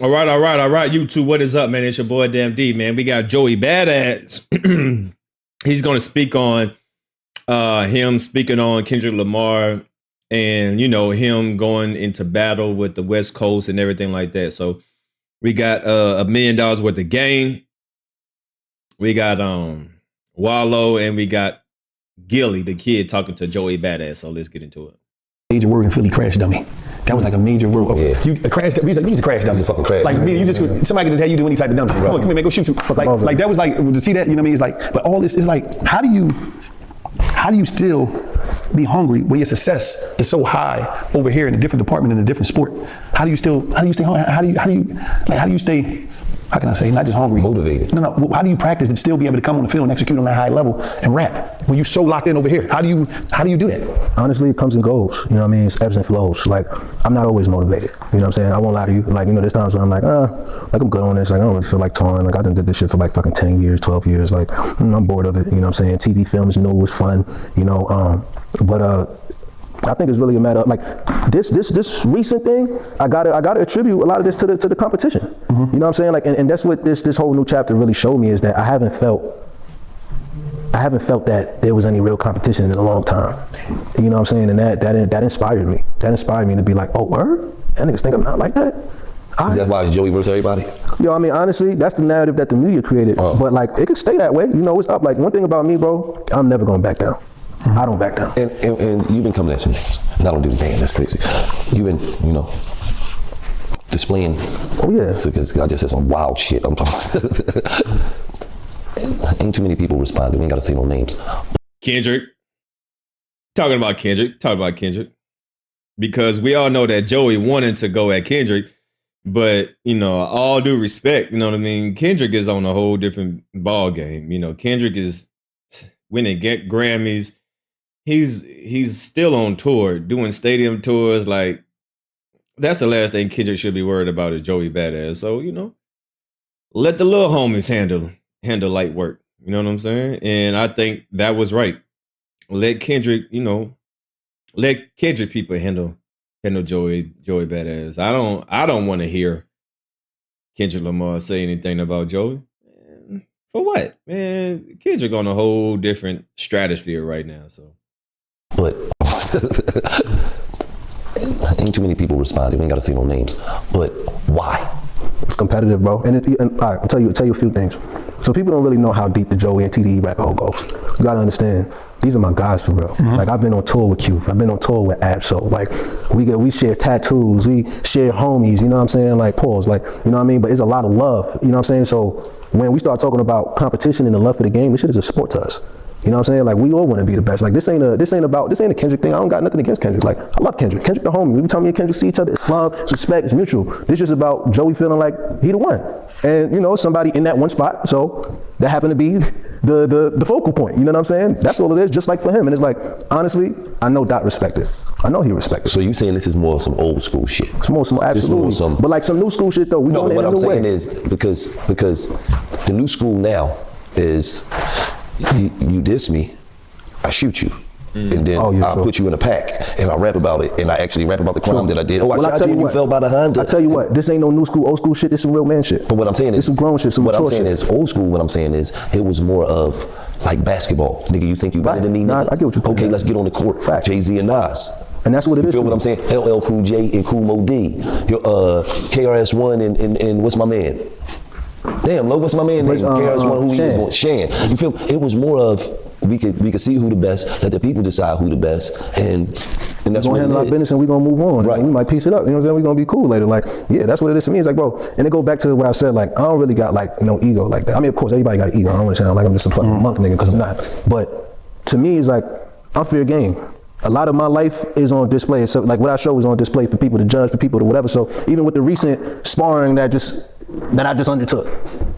All right. YouTube, what is up, man? It's your boy Damn D, man. We got Joey BadA. He's gonna speak on him speaking on Kendrick Lamar and him going into battle with the West Coast and everything like that. So we got $1 million worth of game. We got Wallow and we got Gilly, the kid, talking to Joey BadA. So let's get into it. Major word in Philly, crash dummy. That was like a major word. Yeah. You crash. We used to crash dummy. It's a fucking crash. Like you just somebody could just have you do any type of dumb shit. Come on, man, go shoot some. Like that was like to see that. You know what I mean? It's like, but all this is like, how do you still be hungry when your success is so high over here in a different department in a different sport? How do you stay hungry? How do you stay? How can I say, not just hungry? Motivated. No. How do you practice to still be able to come on the field and execute on that high level and rap when you're so locked in over here? How do you do that? Honestly, it comes and goes. You know what I mean? It's ebbs and flows. Like, I'm not always motivated. You know what I'm saying? I won't lie to you. Like, there's times when I'm like, I'm good on this. Like, I don't really feel like touring. Like, I done did this shit for like fucking 10 years, 12 years. Like, I'm bored of it. You know what I'm saying? TV films, new, it's fun. I think it's really a matter of like this recent thing. I gotta attribute a lot of this to the competition. Mm-hmm. You know what I'm saying? Like, and that's what this whole new chapter really showed me, is that I haven't felt that there was any real competition in a long time. You know what I'm saying? And that inspired me. That inspired me to be like, oh, word? That niggas think I'm not like that? Is that why it's Joey versus everybody? Yo, I mean, honestly, that's the narrative that the media created. Oh. But like, it could stay that way. It's up. Like, one thing about me, bro, I'm never gonna back down. Mm-hmm. I don't back down. And you've been coming at some niggas. And I don't do the damn, that's crazy. You've been, displaying. Oh, yeah. Because I just said some wild shit. I'm talking. Ain't too many people responding. We ain't got to say no names. Kendrick. Talking about Kendrick. Because we all know that Joey wanted to go at Kendrick. But, all due respect, you know what I mean? Kendrick is on a whole different ball game. Kendrick is winning Grammys. He's still on tour, doing stadium tours. Like, that's the last thing Kendrick should be worried about is Joey BadA. So, let the little homies handle light work. You know what I'm saying? And I think that was right. Let Kendrick, let Kendrick people handle Joey BadA. I don't want to hear Kendrick Lamar say anything about Joey. For what? Man, Kendrick on a whole different stratosphere right now, so. But ain't too many people responding. We ain't got to say no names. But why? It's competitive, bro. And all right, I'll tell you a few things. So people don't really know how deep the Joey and TDE rabbit hole goes. You gotta understand, these are my guys for real. Mm-hmm. Like, I've been on tour with Q. I've been on tour with Absol. Like, we share tattoos. We share homies. You know what I'm saying? Like, pause. Like, you know what I mean? But it's a lot of love. You know what I'm saying? So when we start talking about competition and the love for the game, this shit is a sport to us. You know what I'm saying? Like, we all want to be the best. Like, this ain't a Kendrick thing. I don't got nothing against Kendrick. Like, I love Kendrick. Kendrick the homie. Every time me and Kendrick see each other, it's love, it's respect, it's mutual. This just about Joey feeling like he the one. And somebody in that one spot. So that happened to be the focal point. You know what I'm saying? That's all it is, just like for him. And it's like, honestly, I know Dot respected. I know he respected. So you saying this is more some old school shit? It's more some absolutely. But like some new school shit though. We doing it in a new way. What I'm saying is because the new school now is you diss me, I shoot you. And then I'll put you in a pack and I rap about it, and I actually rap about the crime that I did. Oh, I shot you and you fell by the Honda. I tell you what, this ain't no new school, old school shit. This some real man shit. But what I'm saying is, this some grown shit, some mature shit. What I'm saying is, old school, what I'm saying is, it was more of like basketball. Nigga, you think you better than me? Nah, I get what you're saying. Okay, let's get on the court. Fact. Jay-Z and Nas. And that's what it is. You feel what I'm saying? LL Cool J and Cool Mo D. Your KRS-One and what's my man? Damn, what's my man name? KRS-One, who he was going? Shan. You feel? It was more of, we could see who the best, let the people decide who the best, and that's what we're gonna handle our business and we're gonna move on. Right. And we might piece it up. You know what I'm saying? We're gonna be cool later. Like, yeah, that's what it is to me. It's like, bro, and it goes back to what I said, like, I don't really got like no ego like that. I mean, of course, everybody got an ego. I don't want to sound like I'm just a fucking month nigga, because I'm not. But to me, it's like, I'm fair game. A lot of my life is on display. So like what I show is on display for people to judge, for people to whatever. So even with the recent sparring that I just undertook,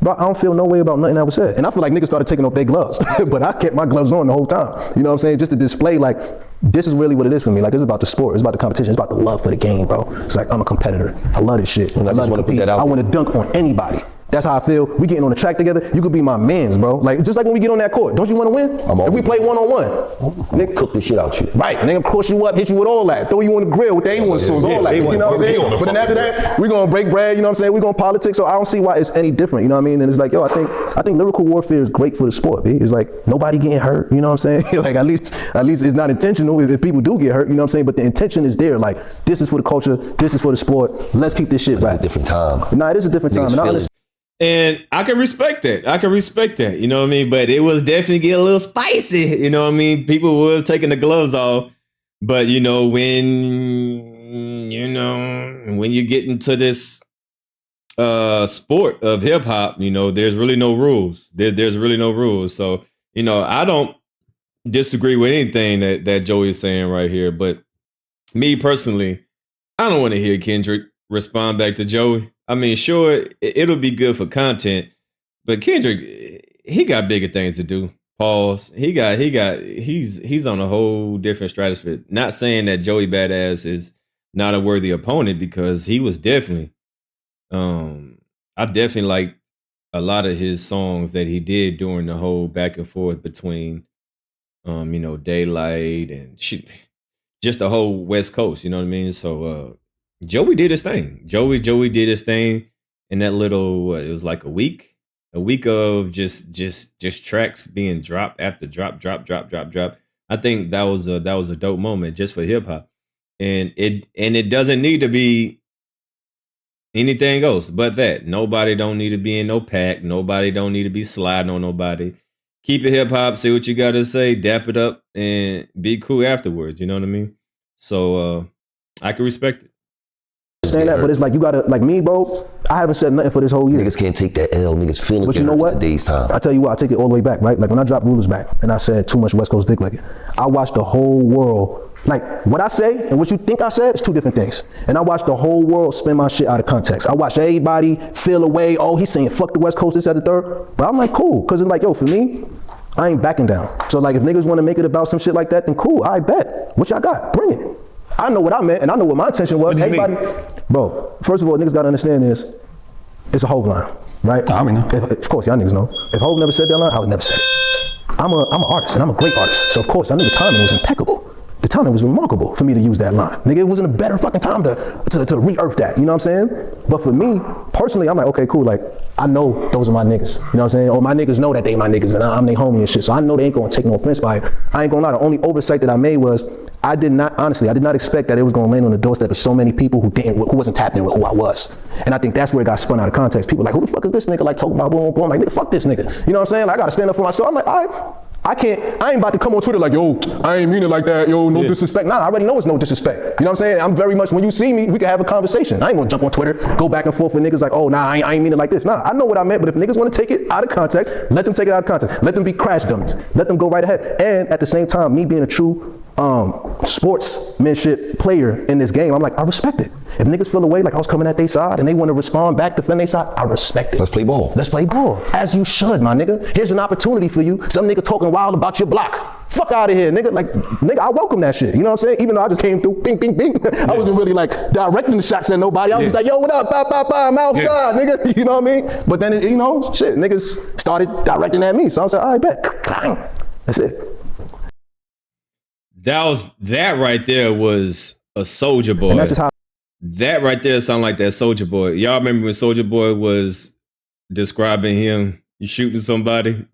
bro, I don't feel no way about nothing I was said. And I feel like niggas started taking off their gloves, but I kept my gloves on the whole time. You know what I'm saying? Just to display like, this is really what it is for me. Like, it's about the sport, it's about the competition, it's about the love for the game, bro. It's like, I'm a competitor. I love this shit. And I just want to put that out. I want to dunk on anybody. That's how I feel. We getting on the track together. You could be my mans, bro. Like just like when we get on that court. Don't you want to win? If we play 1-on-1, nigga, cook the shit out you. Right, nigga, cross you up, hit you with all that, throw you on the grill with the A1 sauce, all that. You know what I'm saying? But then after that, we gonna break bread. You know what I'm saying? We gonna politics. So I don't see why it's any different. You know what I mean? And it's like, yo, I think lyrical warfare is great for the sport. B. It's like nobody getting hurt. You know what I'm saying? Like at least it's not intentional if people do get hurt. You know what I'm saying? But the intention is there. Like this is for the culture. This is for the sport. Let's keep this shit right. It's a different time. Nah, it is a different time. And I can respect that. You know what I mean? But it was definitely getting a little spicy. You know what I mean? People was taking the gloves off. But you know, when you get into this sport of hip hop, you know, there's really no rules. There's really no rules. So, you know, I don't disagree with anything that Joey is saying right here. But me personally, I don't want to hear Kendrick respond back to Joey. I mean, sure, it'll be good for content, but Kendrick, he got bigger things to do. Pause. He's on a whole different stratosphere. Not saying that Joey Badass is not a worthy opponent, because he was definitely. I definitely like a lot of his songs that he did during the whole back and forth between, you know, Daylight and just the whole West Coast. You know what I mean? So. Joey did his thing. Joey did his thing in that little. It was like a week of just tracks being dropped after drop. I think that was a dope moment just for hip hop, and it doesn't need to be anything else but that. Nobody don't need to be in no pack. Nobody don't need to be sliding on nobody. Keep it hip hop. Say what you got to say. Dap it up and be cool afterwards. You know what I mean? So I can respect it. Saying that, but it's like you gotta, like me, bro. I haven't said nothing for this whole year. Niggas can't take that L. Niggas feeling. But you know what? Today's time. I tell you what, I take it all the way back, right? Like when I dropped Rulers back, and I said too much West Coast dick licking. I watched the whole world. Like what I say and what you think I said is two different things. And I watched the whole world spin my shit out of context. I watched everybody feel away. Oh, he's saying fuck the West Coast, this, that, the third. But I'm like, cool, because it's like, yo, for me, I ain't backing down. So like, if niggas want to make it about some shit like that, then cool. I bet. What y'all got? Bring it. I know what I meant, and I know what my intention was. Everybody, bro. First of all, niggas gotta understand is, it's a Hove line, right? I mean, of course, y'all niggas know. If Hove never said that line, I would never say it. I'm an artist, and I'm a great artist. So of course, I knew the timing was impeccable. The timing was remarkable for me to use that line. Nigga, it wasn't a better fucking time to re-earth that. You know what I'm saying? But for me, personally, I'm like, okay, cool. Like, I know those are my niggas. You know what I'm saying? Or my niggas know that they my niggas, and I'm their homie and shit. So I know they ain't gonna take no offense by it. I ain't gonna lie. The only oversight that I made was, I did not expect that it was gonna land on the doorstep of so many people who wasn't tapped in with who I was. And I think that's where it got spun out of context. People like, who the fuck is this nigga? Like talking about boom, boom. I'm like, nigga, fuck this nigga. You know what I'm saying? Like, I gotta stand up for myself. I'm like, all right. I ain't about to come on Twitter like, yo, I ain't mean it like that, yo, no disrespect. Nah, I already know it's no disrespect. You know what I'm saying? I'm very much, when you see me, we can have a conversation. I ain't gonna jump on Twitter, go back and forth with niggas like, oh, nah, I ain't mean it like this. Nah, I know what I meant, but if niggas wanna take it out of context, let them take it out of context. Let them be crash dummies. Let them go right ahead. And at the same time, me being a true sportsmanship player in this game, I'm like, I respect it. If niggas feel away like I was coming at their side and they want to respond back, defend their side, I respect it. Let's play ball. Let's play ball. As you should, my nigga. Here's an opportunity for you. Some nigga talking wild about your block. Fuck out of here, nigga. Like, nigga, I welcome that shit. You know what I'm saying? Even though I just came through, bing, bing, bing. I wasn't really like directing the shots at nobody. I was just like, yo, what up? Bye, bye, bye. I'm outside, nigga. You know what I mean? But then, you know, shit, niggas started directing at me. So I was like, all right, bet. That's it. That right there was a Soulja Boy. And that's just how. That right there sounded like that Soulja Boy. Y'all remember when Soulja Boy was describing him, you shooting somebody?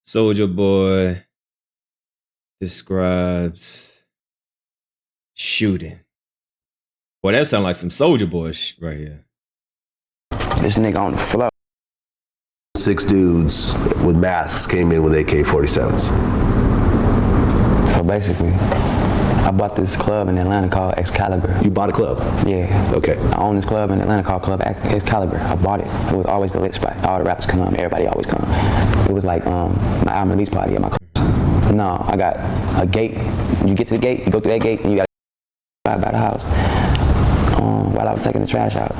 Soulja Boy describes shooting. Boy, that sounds like some Soulja Boy right here. This nigga on the floor. 6 dudes with masks came in with AK-47s. So basically, I bought this club in Atlanta called Excalibur. You bought a club? Yeah. Okay. I own this club in Atlanta called Club Excalibur. I bought it. It was always the lit spot. All the rappers come, everybody always come. It was like my album release party at my club. No, I got a gate. You get to the gate, you go through that gate, and you got by the house. While I was taking the trash out,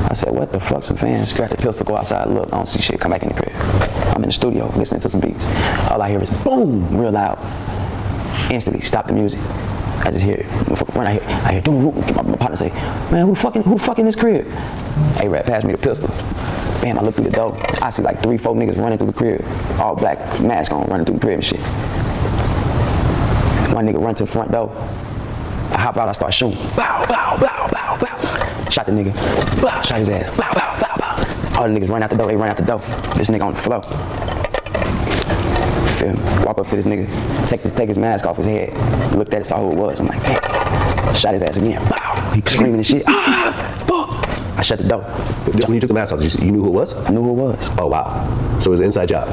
I said, what the fuck, some fans scratch the pistol, go outside, look, I don't see shit, come back in the crib. I'm in the studio listening to some beats. All I hear is boom, real loud. Instantly stop the music. I just hear it. Run out here. I hear, dude, my partner say, man, who fucking this crib? A-Rap passed me the pistol. Bam, I look through the door. I see like 3, 4 niggas running through the crib. All black, mask on, running through the crib and shit. One nigga run to the front door. I hop out, I start shooting. Bow, bow, bow, bow, bow. Shot the nigga. Bow, shot his ass. Bow, bow, bow, bow. All the niggas run out the door, they run out the door. This nigga on the floor. Feel me? Walk up to this nigga, take his mask off his head. Looked at it, saw who it was. I'm like, damn. Shot his ass again. Bow. He screaming and shit. Ah, fuck. I shut the door. When you took the mask off, you knew who it was? I knew who it was. Oh, wow. So it was an inside job.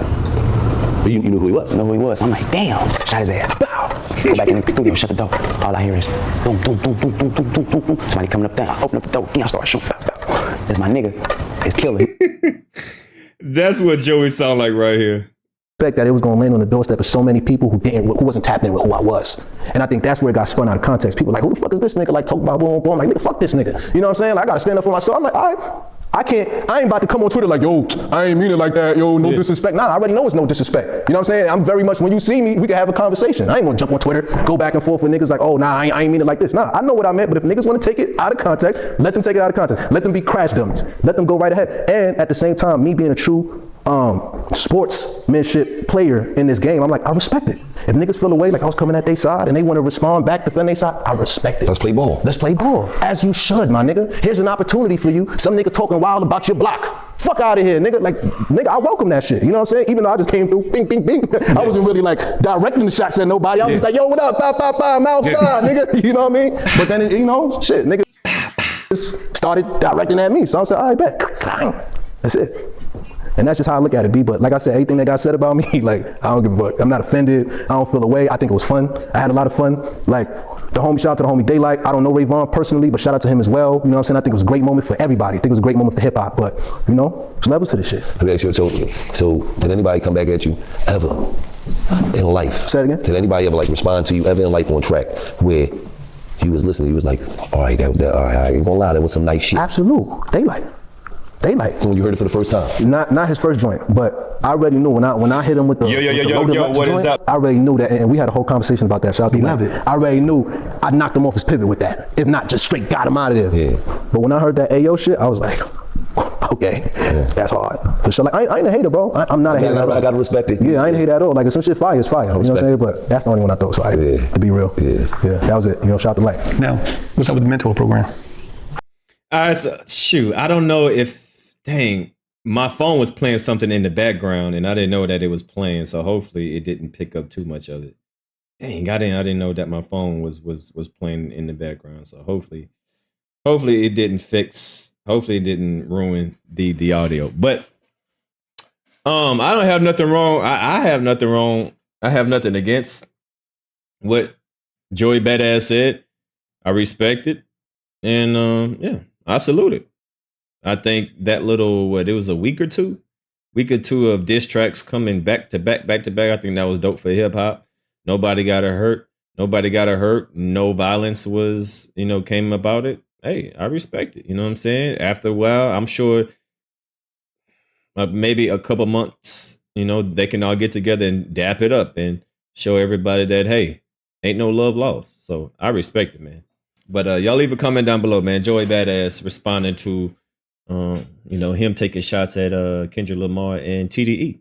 But you knew who he was? I knew who he was. I'm like, damn. Shot his ass. Bow. Go back in the studio, shut the door. All I hear is boom, boom, boom, boom, boom, boom, boom, boom, boom. Somebody coming up there. I open up the door again. I start shooting. That's my nigga. It's killer. That's what Joey sound like right here. That it was going to land on the doorstep of so many people who wasn't tapping in with who I was. And I think that's where it got spun out of context. People like, who the fuck is this nigga? Like, talk about boom, boom. I'm like, nigga, fuck this nigga. You know what I'm saying? Like, I got to stand up for myself. I'm like, all right. I ain't about to come on Twitter like, yo, I ain't mean it like that, yo, no disrespect. Nah, I already know it's no disrespect. You know what I'm saying? I'm very much, when you see me, we can have a conversation. I ain't gonna jump on Twitter, go back and forth with niggas like, oh, nah, I ain't mean it like this. Nah, I know what I meant, but if niggas wanna take it out of context, let them take it out of context. Let them be crash dummies. Let them go right ahead. And at the same time, me being a true sportsmanship player in this game, I'm like, I respect it. If niggas feel away like I was coming at their side and they want to respond back, defend their side, I respect it. Let's play ball. Let's play ball. As you should, my nigga. Here's an opportunity for you. Some nigga talking wild about your block. Fuck out of here, nigga. Like, nigga, I welcome that shit. You know what I'm saying? Even though I just came through, bing, bing, bing. I wasn't really like directing the shots at nobody. I was just like, yo, what up? Bow, bow, bow, I'm outside, nigga. You know what I mean? But then, you know, shit, nigga just started directing at me. So I said, all right, bet. That's it. And that's just how I look at it, B. But like I said, everything that got said about me, like, I don't give a fuck. I'm not offended. I don't feel away. I think it was fun. I had a lot of fun. Like, the homie, shout out to the homie Daylight. I don't know Ray Vaughn personally, but shout out to him as well. You know what I'm saying? I think it was a great moment for everybody. I think it was a great moment for hip hop. But, you know, there's levels to this shit. Okay, so did anybody come back at you ever in life? Say it again? Did anybody ever like respond to you ever in life on track where he was listening, he was like, all right, all right, I ain't gonna lie, that was some nice shit. Absolute. Daylight. So when you heard it for the first time? Not his first joint, but I already knew when I hit him with the what is that? I already knew that, and we had a whole conversation about that. Shout out to Love it. I already knew I knocked him off his pivot with that. If not, just straight got him out of there. Yeah. But when I heard that Ayo shit, I was like, okay, that's hard. For sure. Like, I ain't a hater, bro. I'm not a hater. I gotta respect it. Yeah, I ain't a hater at all. Like, if some shit fire, it's fire. You know what I'm saying? But that's the only one I thought. So to be real, yeah, that was it. You know, shout out to Light. Now, what's up with the mentor program? So, shoot, I don't know if. Dang, my phone was playing something in the background and I didn't know that it was playing. So hopefully it didn't pick up too much of it. Dang, I didn't know that my phone was playing in the background. So hopefully it didn't ruin the audio. But I don't have nothing wrong. I have nothing wrong. I have nothing against what Joey BadA said. I respect it. And yeah, I salute it. I think that little, it was a week or two of diss tracks coming back to back. I think that was dope for hip hop. Nobody got hurt. No violence was, came about it. Hey, I respect it. You know what I'm saying? After a while, I'm sure maybe a couple months, they can all get together and dap it up and show everybody that, hey, ain't no love lost. So I respect it, man. But y'all leave a comment down below, man. Joey BadA responding to him taking shots at Kendrick Lamar and TDE.